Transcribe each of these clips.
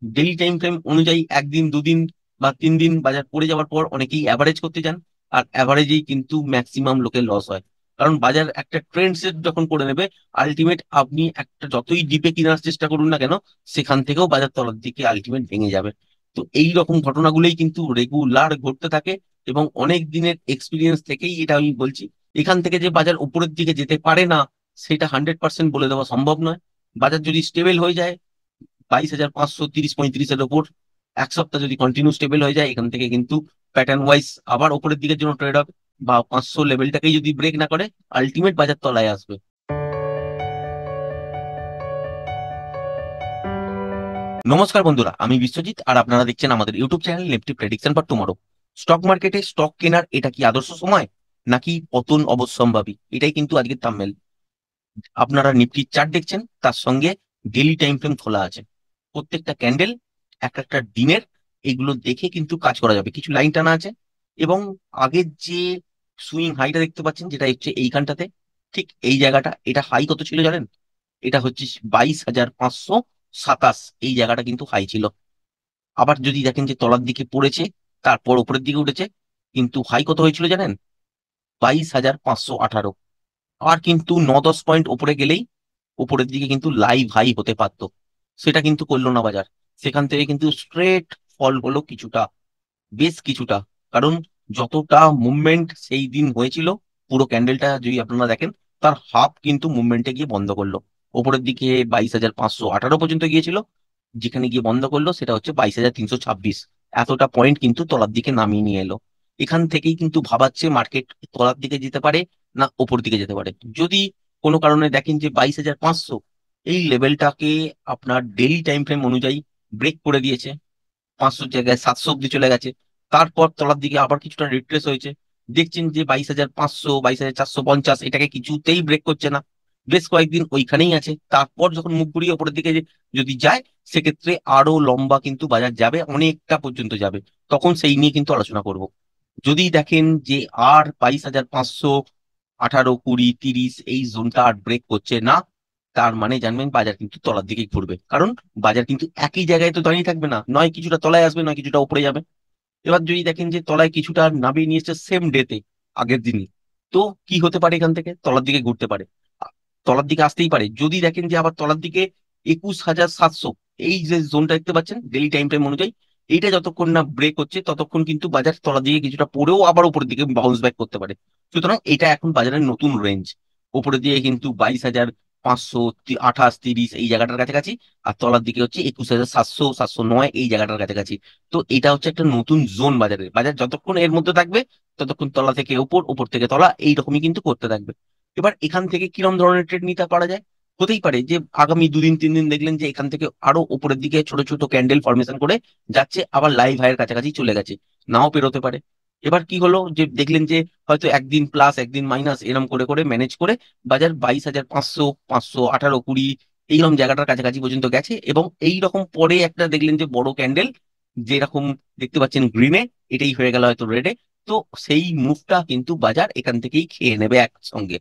Daily time frame অনুযায়ী একদিন দুদিন বা 3 দিন বাজার পড়ে যাওয়ার পর অনেকেই অ্যাভারেজ করতে যান, আর অ্যাভারেজেই কিন্তু ম্যাক্সিমাম লোকের লস হয়। কারণ বাজার একটা ট্রেন্ড সেট যখন করে নেবে, আলটিমেট আপনি একটা যতই ডিপে কেনার চেষ্টা করুন না কেন, সেখান থেকেও বাজার তলার দিকে আলটিমেট ভেঙে যাবে। তো এই রকম ঘটনাগুলোই কিন্তু রেগুলার ঘটতে থাকে, এবং অনেক দিনের এক্সপিরিয়েন্স থেকেই এটা আমি বলছি। এখান থেকে যে বাজার উপরের দিকে যেতে পারে না, সেটা 100% বলে দেওয়া সম্ভব নয়। বাজার যদি স্টেবল হয়ে যায় 22,530-35-এর ওপর, এক সপ্তাহ যদি কন্টিনিউ স্টেবল হয়ে যায়, এখান থেকে কিন্তু প্যাটার্ন ওয়াইজ আবার ওপরের দিকের জন্য ট্রেড হবে। বা 500 লেভেলটাকেই যদি ব্রেক না করে, আলটিমেট বাজার তলায় আসবে। নমস্কার বন্ধুরা, আমি বিশ্বজিৎ, আর আপনারা দেখছেন আমাদের YouTube channel Nifty prediction for tomorrow. Stock মার্কেটে স্টক কেনার এটা কি আদর্শ সময়, নাকি পতন অবশ্যম্ভাবী? এটাই কিন্তু আজকের থাম্বনেল। আপনারা নিফটির চার্ট দেখছেন, তার সঙ্গে ডেইলি টাইম ফ্রেম খোলা আছে। প্রত্যেকটা ক্যান্ডেল এক একটা দিনের, এগুলো দেখে কিন্তু কাজ করা যাবে। কিছু লাইন টানা আছে, এবং আগের যে সুইং হাইটা দেখতে পাচ্ছেন, যেটা হচ্ছে এইখানটাতে, ঠিক এই জায়গাটা, এটা হাই কত ছিল জানেন? এটা হচ্ছে 22,527। এই জায়গাটা কিন্তু হাই ছিল। আবার যদি দেখেন যে তলার দিকে পড়েছে, তারপর উপরের দিকে উঠেছে, কিন্তু হাই কত হয়েছিল জানেন? 22,518। আর কিন্তু 9-10 পয়েন্ট উপরে গেলেই উপরের দিকে কিন্তু লাইভ হাই হতে পারতো। সেটা কিন্তু করলো না বাজার। সেখান থেকে কিন্তু স্ট্রেট ফল হলো কিছুটা, বেশ কিছুটা। কারণ যতটা মুভমেন্ট সেই দিন হয়েছিল, পুরো ক্যান্ডেলটা যদি আপনারা দেখেন, তার হাফ কিন্তু মুভমেন্টে গিয়ে বন্ধ করলো। উপরের দিকে 22,518 পর্যন্ত গিয়েছিল, যেখানে গিয়ে বন্ধ করলো সেটা হচ্ছে 22,326। এতটা পয়েন্ট কিন্তু তলার দিকে নামিয়ে নিয়ে এলো। এখান থেকেই কিন্তু ভাবাচ্ছে মার্কেট তলার দিকে যেতে পারে, না ওপর দিকে যেতে পারে। যদি কোনো কারণে দেখেন যে 22,500 এই লেভেলটাকে আপনার ডেইলি টাইম ফ্রেম অনুযায়ী ব্রেক করে দিয়েছে, 500 জায়গায় 700 অব্দি চলে গেছে, তারপর তলার দিকে আবার কিছুটা রিট্রেস হয়েছে, দেখছেন যে 22,500, 22,450 এটাকে কিছুতেই ব্রেক করছে না, বেশ কয়েকদিন ওইখানেই আছে। তারপর যখন মুখ ঘুরিয়ে ওপরের দিকে যদি যায়, সেক্ষেত্রে আরো লম্বা কিন্তু বাজার যাবে, অনেকটা পর্যন্ত যাবে। তখন সেই নিয়ে কিন্তু আলোচনা করব। যদি দেখেন যে আর 22,500, 18, 20, 30 এই জোনটা আর ব্রেক করছে না, তার মানে জানবেন বাজার কিন্তু তলার দিকে ঘুরবে। কারণ বাজার কিন্তু একই জায়গায় তো দাঁড়িয়ে থাকবে না, নয় কিছুটা তলায় আসবে, নয় কিছুটা উপরে যাবে। এবার যদি দেখেন যে তলায় কিছুটা নামিয়ে নিয়েছে সেম ডেতে, আগের দিনই, তো কি হতে পারে? এখান থেকে তলার দিকে ঘুরতে পারে, তলার দিকে আসতেই পারে। যদি দেখেন যে আবার তলার দিকে 21,700, এই যে জোনটা দেখতে পাচ্ছেন ডেইলি টাইম টাইম অনুযায়ী, এইটা যতক্ষণ না ব্রেক হচ্ছে, ততক্ষণ কিন্তু বাজার তলার দিকে কিছুটা পড়েও আবার উপরের দিকে বাউন্স ব্যাক করতে পারে। সুতরাং এটা এখন বাজারের নতুন রেঞ্জ। উপরের দিকে কিন্তু 22,528, 30 এই জায়গাটার কাছাকাছি, আর তলার দিকে হচ্ছে 21,700, 709 এই জায়গাটার কাছাকাছি। তো এটা হচ্ছে একটা নতুন জোন বাজারে। বাজার যতক্ষণ এর মধ্যে থাকবে, ততক্ষণ তলা থেকে উপর, উপর থেকে তলা, এইরকমই কিন্তু করতে থাকবে। এবার এখান থেকে কিরকম ধরনের ট্রেড নিতে পারা যায়? হতেই পারে যে আগামী 2 দিন 3 দিন দেখলেন যে এখান থেকে আরো উপরের দিকে ছোট ছোট ক্যান্ডেল ফরমেশন করে যাচ্ছে, আবার লাইভ হাইয়ের কাছাকাছি চলে গেছে, নাও পেরোতে পারে। এবার কি হলো যে দেখলেন যে হয়তো একদিন প্লাস একদিন মাইনাস এরম করে করে ম্যানেজ করে বাজার 22,500, 518, 20 এইরকম জায়গাটার কাছাকাছি পর্যন্ত গেছে, এবং এই রকম পরে একটা দেখলেন যে বড় ক্যান্ডেল, যেরকম দেখতে পাচ্ছেন গ্রিনে, এটাই হয়ে গেল হয়তো রেডে। তো সেই মুভটা কিন্তু বাজার এখান থেকেই খেয়ে নেবে একসঙ্গে।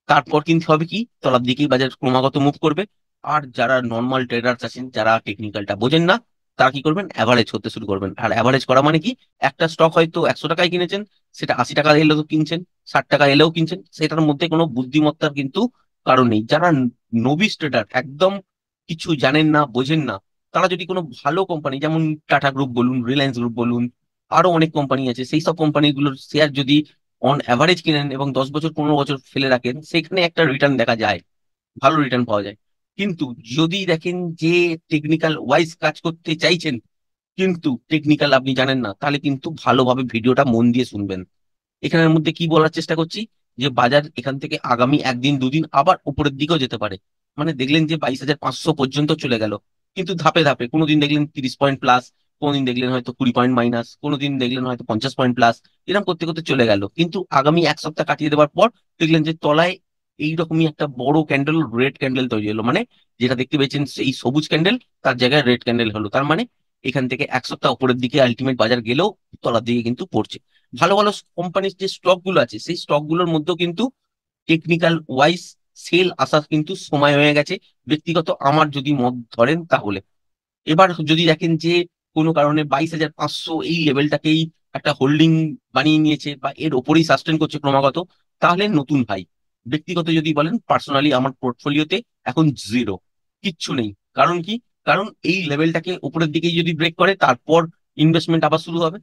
তারপর কিন্তু হবে কি, তলার দিকেই বাজার ক্রমাগত মুভ করবে। আর যারা নর্মাল ট্রেডার্স আছেন, যারা টেকনিক্যালটা বোঝেন না, তারা কি করবেন? অ্যাভারেজ করতে শুরু করবেন। আর অ্যাভারেজ করা মানে কি, একটা স্টক হয়তো 100 টাকায় কিনেছেন, সেটা 80 টাকা এলেও তো কিনছেন, 60 টাকা এলেও কিনছেন, সেটার মধ্যে কোনো বুদ্ধিমত্তার কিন্তু কারণ নেই। যারা নবিস ট্রেডার, একদম কিছু জানেন না, বোঝেন না, তারা যদি কোনো ভালো কোম্পানি, যেমন টাটা গ্রুপ বলুন, রিলায়েন্স গ্রুপ বলুন, আরো অনেক কোম্পানি আছে, সেই সব কোম্পানিগুলোর শেয়ার যদি অন অ্যাভারেজ কিনেন এবং 10 বছর 15 বছর ফেলে রাখেন, সেখানে একটা রিটার্ন দেখা যায়, ভালো রিটার্ন পাওয়া যায়। কিন্তু যদি দেখেন যে টেকনিক্যাল ওয়াইজ কাজ করতে চাইছেন, কিন্তু টেকনিক্যাল আপনি জানেন না, তাহলে কিন্তু ভালোভাবে ভিডিওটা মন দিয়ে শুনবেন। এখানের মধ্যে কি বলার চেষ্টা করছি, যে বাজার এখান থেকে আগামী একদিন দুদিন আবার উপরের দিকেও যেতে পারে। মানে দেখলেন যে 22,500 পর্যন্ত চলে গেল, কিন্তু ধাপে ধাপে কোনোদিন দেখলেন 30 পয়েন্ট প্লাস, কোনোদিন দেখলেন হয়তো 20 পয়েন্ট মাইনাস, কোনোদিন দেখলেন হয়তো 50 পয়েন্ট প্লাস, এরকম করতে করতে চলে গেল। কিন্তু আগামী এক সপ্তাহ কাটিয়ে দেওয়ার পর দেখলেন যে তলায় এইরকমই একটা বড় ক্যান্ডেল, রেড ক্যান্ডেল তৈরি হলো। মানে যেটা দেখতে পেয়েছেন সেই সবুজ ক্যান্ডেল, তার জায়গায় রেড ক্যান্ডেল হলো। তার মানে এখান থেকে এক সপ্তাহ উপরের দিকে আলটিমেট বাজার গেলেও তলার দিকে কিন্তু পড়ছে। ভালো ভালো কোম্পানির যে স্টক গুলো আছে, সেই স্টক গুলোর মধ্যেও কিন্তু টেকনিক্যাল ওয়াইজ সেল আসার কিন্তু সময় হয়ে গেছে, ব্যক্তিগত আমার যদি মত ধরেন তাহলে। এবার যদি দেখেন যে কোনো কারণে 22,500 এই লেভেলটাকেই একটা হোল্ডিং বানিয়ে নিয়েছে বা এর ওপরেই সাস্টেন করছে ক্রমাগত, তাহলে নতুন ভাই। ব্যক্তিগত যদি বলেন, পার্সোনালি আমার পোর্টফোলিওতে এখন জিরো, কিচ্ছু নেই। কারণ কি? কারণ এই লেভেলটাকে উপরের দিকেই যদি ব্রেক করে, তারপর ইনভেস্টমেন্ট আবার শুরু হবে।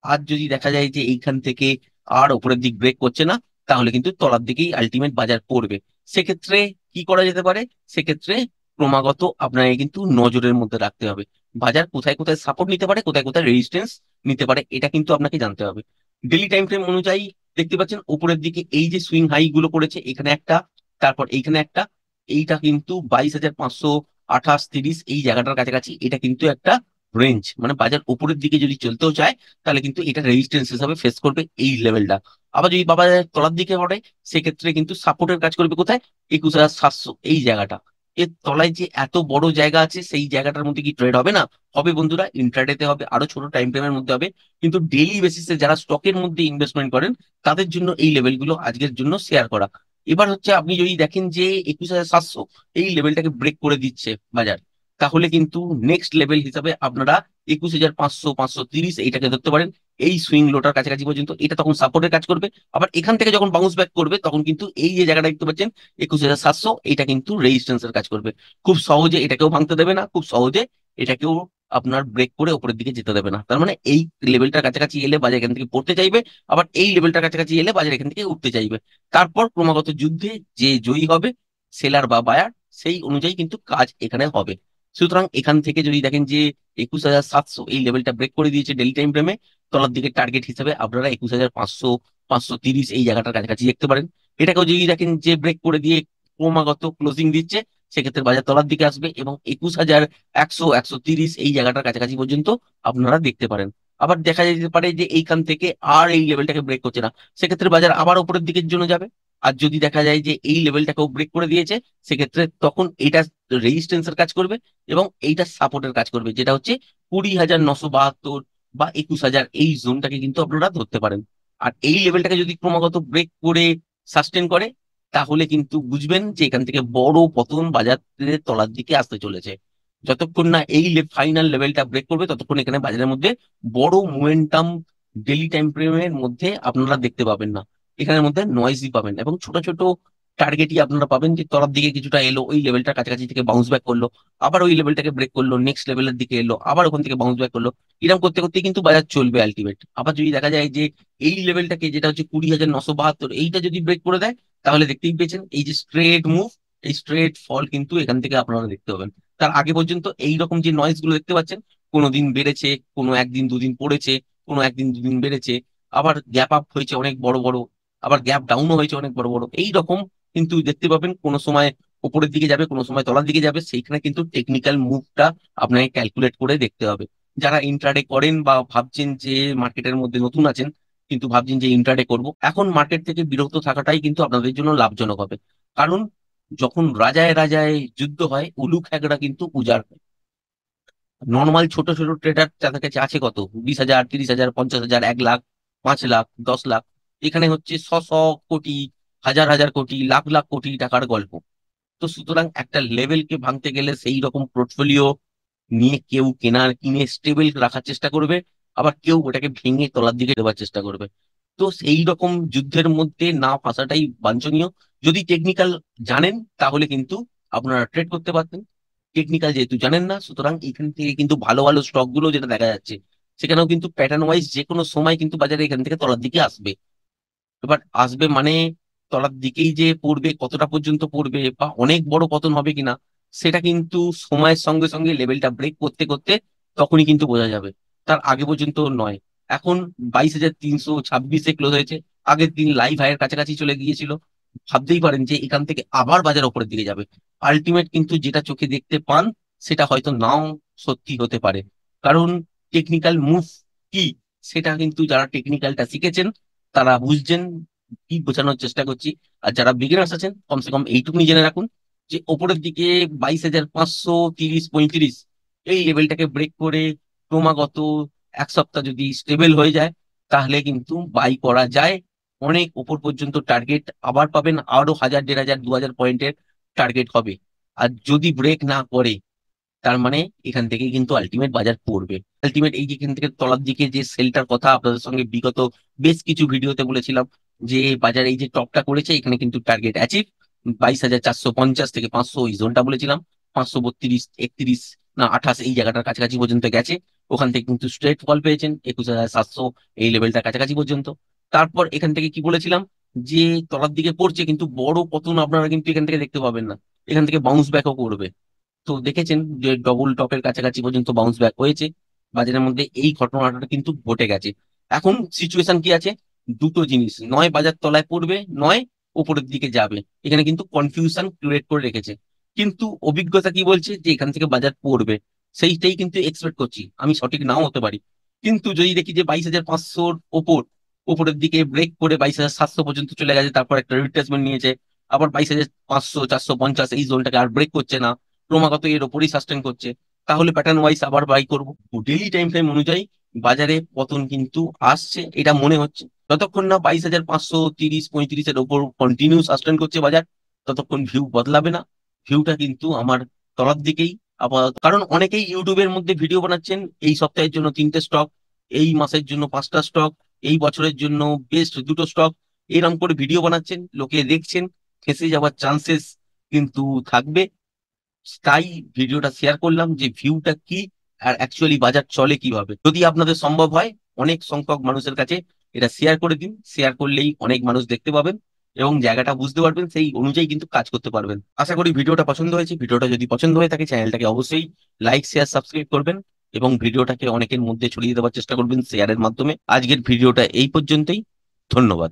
আর যদি দেখা যায় যে এইখান থেকে আর উপরের দিক ব্রেক করছে না, তাহলে কিন্তু তলার দিকেই আলটিমেট বাজার পড়বে। সেক্ষেত্রে কি করা যেতে পারে? সেক্ষেত্রে ক্রমাগত আপনাকে কিন্তু নজরের মধ্যে রাখতে হবে বাজার কোথায় কোথায় সাপোর্ট নিতে পারে, কোথায় কোথায় রেজিস্ট্যান্স নিতে পারে, এটা কিন্তু আপনাকে জানতে হবে। ডেলি টাইম ফ্রেম অনুযায়ী দেখতে পাচ্ছেন উপরের দিকে এই যে সুইং হাই গুলো করেছে, এখানে একটা, তারপর এইখানে একটা, এইটা কিন্তু 22,528-30 এই জায়গাটার কাছাকাছি, এটা কিন্তু একটা রেঞ্জ, মানে বাজার উপরের দিকে যদি চলতেও চায়, তাহলে কিন্তু এটা রেজিস্ট্যান্স হিসাবে ফেস করবে এই লেভেলটা। আবার যদি বাবা তলার দিকে পড়ে, সেক্ষেত্রে কিন্তু সাপোর্টের কাজ করবে কোথায়? 21,700 এই জায়গাটা। এর তলায় যে এত বড় জায়গা আছে, সেই জায়গাটার মধ্যে কি ট্রেড হবে না? হবে বন্ধুরা, ইন্ট্রাডেতে হবে, আরো ছোট টাইম ফ্রেমের মধ্যে হবে। কিন্তু ডেইলি বেসিসে যারা স্টকের মধ্যে ইনভেস্টমেন্ট করেন, তাদের জন্য এই লেভেলগুলো আজকের জন্য শেয়ার করা। এবার হচ্ছে আপনি যদি দেখেন যে 21,700 এই লেভেলটাকে ব্রেক করে দিচ্ছে বাজার, তাহলে কিন্তু নেক্সট লেভেল হিসাবে আপনারা 21,500-530 এইটাকে ধরতে পারেন। এই সুইং লোটার কাছাকাছি পর্যন্ত এটা তখন সাপোর্টের কাজ করবে। আবার এখান থেকে যখন বাউন্স ব্যাক করবে, তখন কিন্তু এই যে জায়গাটা দেখতে পাচ্ছেন 21,700, এটা কিন্তু রেজিস্ট্যান্সের কাজ করবে। খুব সহজে এটাকেও ভাঙতে দেবে না, খুব সহজে এটাকেও আপনার ব্রেক করে উপরের দিকে যেতে দেবে না। তার মানে এই লেভেলটার কাছাকাছি এলে বাজার এখান থেকে পড়তে চাইবে, আবার এই লেভেলটার কাছাকাছি এলে বাজার এখান থেকে উঠতে চাইবে। তারপর ক্রমাগত যুদ্ধে যে জয়ী হবে, সেলার বা বায়ার, সেই অনুযায়ী কিন্তু কাজ এখানে হবে। সুতরাং এখান থেকে যদি দেখেন যে 21,700 এই লেভেলটা ব্রেক করে দিয়েছে ডেলি টাইম ফ্রেমে, তলার দিকে টার্গেট হিসেবে আপনারা 21,500-530 এই জায়গাটার কাছাকাছি দেখতে পারেন। এটাকেও যদি দেখেন যে ব্রেক করে দিয়ে ক্রমাগত ক্লোজিং দিচ্ছে, সেক্ষেত্রে বাজার তলার দিকে আসবে এবং 21,100-130 এই জায়গাটার কাছাকাছি পর্যন্ত আপনারা দেখতে পারেন। আবার দেখা যেতে পারে যে এইখান থেকে আর এই লেভেলটাকে ব্রেক করছে না, সেক্ষেত্রে বাজার আবার উপরের দিকের জন্য যাবে। আর যদি দেখা যায় যে এই লেভেলটাকেও ব্রেক করে দিয়েছে, সেক্ষেত্রে তখন এটা রেজিস্ট্যান্সের কাজ করবে এবং এইটা সাপোর্টের কাজ করবে, যেটা হচ্ছে 20,972 বা 21,000 এই জোনটাকে কিন্তু আপনারা ধরতে পারেন। আর এই লেভেলটাকে যদি ক্রমাগত ব্রেক করে সাস্টেন করে, তাহলে কিন্তু বুঝবেন যে এখান থেকে বড় পতন বাজারের তলার দিকে আসতে চলেছে। যতক্ষণ না এই ফাইনাল লেভেলটা ব্রেক করবে, ততক্ষণ এখানে বাজারের মধ্যে বড় মোমেন্টাম ডেলি টাইম ফ্রেমের মধ্যে আপনারা দেখতে পাবেন না। এখানের মধ্যে নয়েজই পাবেন এবং ছোট ছোট টার্গেটই আপনারা পাবেন, যে তলার দিকে কিছুটা এলো, ওই লেভেলটার কাছাকাছি থেকে বাউন্স ব্যাক করলো, আবার ওই লেভেলটাকে ব্রেক করলো, নেক্সট লেভেলের দিকে এলো, আবার ওখান থেকে বাউন্স ব্যাক করলো। এরকম করতে করতে কিন্তু বাজার চলবে আলটিমেট। আবার যদি দেখা যায় যে এই লেভেলটাকে, যেটা হচ্ছে 20,972, এইটা যদি ব্রেক করে দেয়, তাহলে দেখতেই পেয়েছেন এই যে স্ট্রেট মুভ, এই স্ট্রেট ফল কিন্তু এখান থেকে আপনারা দেখতে পাবেন। তার আগে পর্যন্ত এই রকম যে নয়েজ গুলো দেখতে পাচ্ছেন, কোনো দিন বেড়েছে, কোনো একদিন দুদিন পড়েছে, কোনো একদিন দুদিন বেড়েছে, আবার গ্যাপ আপ হয়েছে অনেক বড় বড়, আবার গ্যাপ ডাউনও হয়েছে অনেক বড় বড়, এই রকম কিন্তু দেখতে পাবেন। কোনো সময় উপরের দিকে যাবে, কোনো সময় তলার দিকে যাবে, সেইখানে কিন্তু টেকনিক্যাল মুভটা আপনাকে ক্যালকুলেট করে দেখতে হবে। যারা ইন্ট্রাডে করেন বা ভাবছেন যে মার্কেটের মধ্যে নতুন আছেন, কিন্তু ভাবছেন যে ইন্ট্রাডে করব, এখন মার্কেট থেকে বিরত থাকাটাই কিন্তু আপনাদের জন্য লাভজনক হবে। কারণ যখন রাজায় রাজায় যুদ্ধ হয়, উলুক খেগড়া কিন্তু উজাড় হয়। নর্মাল ছোট ছোট ট্রেডার যাদের কাছে আছে কত, 20,000, 30,000, 50,000, 1 লাখ, 5 লাখ, 10 লাখ, এখানে হচ্ছে শ শ কোটি, হাজার হাজার কোটি, লাখ লাখ কোটি টাকার গল্প। তো সুতরাং একটা লেভেলকে ভাঙতে গেলে সেই রকম পোর্টফোলিও নিয়ে কেউ কিনে স্টেবল রাখার চেষ্টা করবে, আবার কেউ ওটাকে ভেঙে তলার দিকে দেওয়ার চেষ্টা করবে। তো সেই রকম যুদ্ধের মধ্যে না ফাঁসাটাই বাঞ্ছনীয়। যদি টেকনিক্যাল জানেন, তাহলে কিন্তু আপনারা ট্রেড করতে পারতেন। টেকনিক্যাল যেহেতু জানেন না, সুতরাং এখান থেকে কিন্তু ভালো ভালো স্টক গুলো যেটা দেখা যাচ্ছে, সেখানেও কিন্তু প্যাটার্ন ওয়াইজ যে কোনো সময় কিন্তু বাজারে এখান থেকে তলার দিকে আসবে। এবার আসবে মানে তলার দিকেই যে পড়বে, কতটা পর্যন্ত পড়বে বা অনেক বড় পতন হবে কিনা, সেটা কিন্তু সময়ের সঙ্গে সঙ্গে লেভেলটা ব্রেক করতে করতে তখনই কিন্তু বোঝা যাবে, তার আগে পর্যন্ত নয়। এখন 22,326-এ ক্লোজ হয়েছে, আগের দিন লাইভ হাইয়ের কাছাকাছি চলে গিয়েছিল। ভাবতেই পারেন যে এখান থেকে আবার বাজার উপরের দিকে যাবে। আলটিমেট কিন্তু যেটা চোখে দেখতে পান, সেটা হয়তো নাও সত্যি হতে পারে। কারণ টেকনিক্যাল মুভ কি, সেটা কিন্তু যারা টেকনিক্যালটা শিখেছেন, তারা বুঝছেন কি বোঝানোর চেষ্টা করছি। আর যারা বিগিনার্স আছেন, কমসে কম এইটুকুনি জেনে রাখুন যে ওপরের দিকে 22,530-35 এই লেভেলটাকে ব্রেক করে ক্রমাগত 1 সপ্তাহ যদি স্টেবল হয়ে যায়, তাহলে কিন্তু বাই করা যায়। অনেক উপর পর্যন্ত টার্গেট আবার পাবেন, আরো 1,000, 1,500, 2,000 পয়েন্টের টার্গেট হবে। আর যদি ব্রেক না করে, তার মানে এখান থেকে কিন্তু আলটিমেট বাজার পড়বে। আলটিমেট এই যে এখান থেকে তলার দিকে যে সেলটার কথা আপনাদের সঙ্গে বিগত বেশ কিছু ভিডিওতে বলেছিলাম, যে বাজার এই যে টপটা করেছে এখানে কিন্তু টার্গেট অ্যাচিভ 22,450 থেকে 500, এই জোনটা বলেছিলাম 532, 31 না 28 এই জায়গাটার কাছাকাছি পর্যন্ত গেছে। ওখান থেকে কিন্তু স্ট্রেট ফল পেয়েছেন 21,700 এই লেভেলটার কাছাকাছি পর্যন্ত। তারপর এখান থেকে কি বলেছিলাম, যে তলার দিকে পড়ছে কিন্তু বড় পতন আপনারা কিন্তু এখান থেকে দেখতে পাবেন না, এখান থেকে বাউন্স ব্যাকও করবে। তো দেখেছেন যে ডবল টপের কাছাকাছি পর্যন্ত বাউন্স ব্যাক হয়েছে বাজারের মধ্যে, এই ঘটনাটা কিন্তু ঘটে গেছে। এখন সিচুয়েশন কি আছে, দুটো জিনিস, নয় বাজার তলায় পড়বে, নয় উপরের দিকে যাবে। এখানে কিন্তু কনফিউশন ক্রিয়েট করে রেখেছে, কিন্তু অভিজ্ঞতা কি বলছে যে এখান থেকে বাজার পড়বে, সেইটাই কিন্তু এক্সপেক্ট করছি। আমি সঠিক নাও হতে পারি, কিন্তু যদি দেখি যে 22,500 ওপর, উপরের দিকে ব্রেক করে 22,700 পর্যন্ত চলে গেছে, তারপর একটা রিট্রেসমেন্ট নিয়েছে, আবার 22,500, 450 এই জোনটাকে আর ব্রেক করছে না, ক্রমাগত এর ওপরই সাস্টেন করছে, তাহলে প্যাটার্ন ওয়াইজ আবার বাই করবো। ডেইলি টাইম ফ্রেম অনুযায়ী বাজারে পতন কিন্তু আসছে এটা মনে হচ্ছে। যতক্ষণ না 22,500, 30, 35-এর ওপর কন্টিনিউ সাস্টেন করছে বাজার, ততক্ষণ ভিউ বদলাবে না। ভিউটা কিন্তু আমার তলার দিকেই আপাতত। কারণ অনেকেই ইউটিউবের মধ্যে ভিডিও বানাচ্ছেন এই সপ্তাহের জন্য 3টে স্টক, এই মাসের জন্য 5টা স্টক, এই বছরের জন্য বেস্ট 2টো স্টক, এরকম করে ভিডিও বানাচ্ছেন, লোকে দেখছেন, ফেঁসে যাওয়ার চান্সেস কিন্তু থাকবে। তাই ভিডিওটা শেয়ার করলাম যে ভিউটা কি আর অ্যাকচুয়ালি বাজার চলে কিভাবে। যদি আপনাদের সম্ভব হয় অনেক সংখ্যক মানুষের কাছে এটা শেয়ার করে দিন, শেয়ার করলেই অনেক মানুষ দেখতে পাবেন এবং জায়গাটা বুঝতে পারবেন, সেই অনুযায়ী কিন্তু কাজ করতে পারবেন। আশা করি ভিডিওটা পছন্দ হয়েছে। ভিডিওটা যদি পছন্দ হয়ে থাকে চ্যানেলটাকে অবশ্যই লাইক, শেয়ার, সাবস্ক্রাইব করবেন এবং ভিডিওটাকে অনেকের মধ্যে ছড়িয়ে দেওয়ার চেষ্টা করবেন শেয়ারের মাধ্যমে। আজকের ভিডিওটা এই পর্যন্তই। ধন্যবাদ।